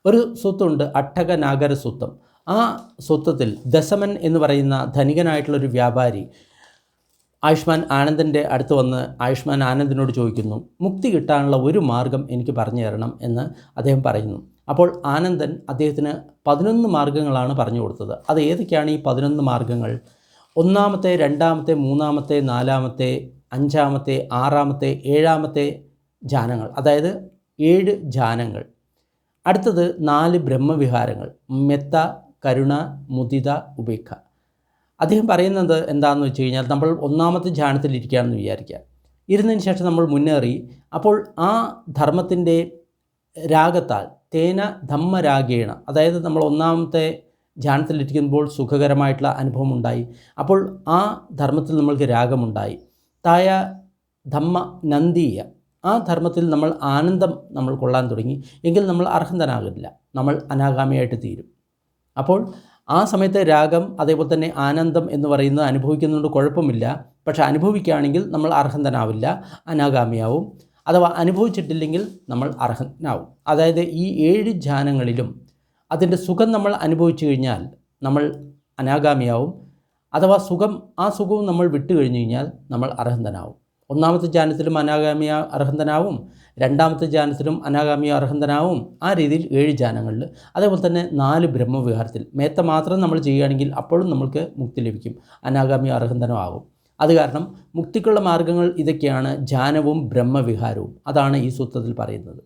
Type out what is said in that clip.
ഒരു സൂത്രമുണ്ട്, അട്ടകനാഗര സൂത്രം. ആ സൂത്രത്തിൽ ദശമൻ എന്ന് പറയുന്ന ധനികനായിട്ടുള്ളൊരു വ്യാപാരി ആയുഷ്മാൻ ആനന്ദൻ്റെ അടുത്ത് വന്ന് ആയുഷ്മാൻ ആനന്ദിനോട് ചോദിക്കുന്നു, മുക്തി കിട്ടാനുള്ള ഒരു മാർഗം എനിക്ക് പറഞ്ഞു തരണം എന്ന് അദ്ദേഹം പറയുന്നു. അപ്പോൾ ആനന്ദൻ അദ്ദേഹത്തിന് 11 മാർഗ്ഗങ്ങളാണ് പറഞ്ഞു കൊടുത്തത്. അത് ഏതൊക്കെയാണ് ഈ 11 മാർഗ്ഗങ്ങൾ? 1-ാമത്തെ, 2-ാമത്തെ, 3-ാമത്തെ, 4-ാമത്തെ, 5-ാമത്തെ, 6-ാമത്തെ, 7-ാമത്തെ ധ്യാനങ്ങൾ, അതായത് 7 ധ്യാനങ്ങൾ. അടുത്തത് 4 ബ്രഹ്മവിഹാരങ്ങൾ, മെത്ത, കരുണ, മുദിത, ഉപേക്ഷ. അദ്ദേഹം പറയുന്നത് എന്താണെന്ന് വെച്ച് കഴിഞ്ഞാൽ, നമ്മൾ 1-ാമത്തെ ധ്യാനത്തിലിരിക്കുകയാണെന്ന് വിചാരിക്കുക. ഇരുന്നതിന് ശേഷം നമ്മൾ മുന്നേറി, അപ്പോൾ ആ ധർമ്മത്തിൻ്റെ രാഗത്താൽ തേന ധമ്മരാഗേണ, അതായത് നമ്മൾ 1-ാമത്തെ ധ്യാനത്തിലിരിക്കുമ്പോൾ സുഖകരമായിട്ടുള്ള അനുഭവം ഉണ്ടായി. അപ്പോൾ ആ ധർമ്മത്തിൽ നമ്മൾക്ക് രാഗമുണ്ടായി. തായ ധമ്മ നന്ദീയ, ആ ധർമ്മത്തിൽ നമ്മൾ ആനന്ദം നമ്മൾ കൊള്ളാൻ തുടങ്ങി എങ്കിൽ നമ്മൾ അർഹന്തനാകില്ല, നമ്മൾ അനാഗാമിയായിട്ട് തീരും. അപ്പോൾ ആ സമയത്ത് രാഗം അതേപോലെ തന്നെ ആനന്ദം എന്ന് പറയുന്നത് അനുഭവിക്കുന്നതുകൊണ്ട് കുഴപ്പമില്ല. പക്ഷേ അനുഭവിക്കുകയാണെങ്കിൽ നമ്മൾ അർഹന്തനാവില്ല, അനാഗാമിയാവും. അഥവാ അനുഭവിച്ചിട്ടില്ലെങ്കിൽ നമ്മൾ അർഹനാവും. അതായത് ഈ 7 ധ്യാനങ്ങളിലും അതിൻ്റെ സുഖം നമ്മൾ അനുഭവിച്ചു കഴിഞ്ഞാൽ നമ്മൾ അനാഗാമിയാവും. അഥവാ ആ സുഖവും നമ്മൾ വിട്ടു കഴിഞ്ഞു കഴിഞ്ഞാൽ നമ്മൾ അർഹന്തനാവും. 1-ാമത്തെ ധ്യാനത്തിലും അനാഗാമിയ അർഹന്തനാവും, 2-ാമത്തെ ധ്യാനത്തിലും അനാഗാമിയ അർഹന്തനാവും. ആ രീതിയിൽ 7 ധ്യാനങ്ങളിൽ. അതേപോലെ തന്നെ 4 ബ്രഹ്മവിഹാരത്തിൽ മേത്ത മാത്രം നമ്മൾ ചെയ്യുകയാണെങ്കിൽ അപ്പോഴും നമുക്ക് മുക്തി ലഭിക്കും, അനാഗാമിയ അർഹന്തനോ ആകും. അത് കാരണം മുക്തിക്കുള്ള മാർഗ്ഗങ്ങൾ ഇതൊക്കെയാണ്, ധ്യാനവും ബ്രഹ്മവിഹാരവും. അതാണ് ഈ സൂത്രത്തിൽ പറയുന്നത്.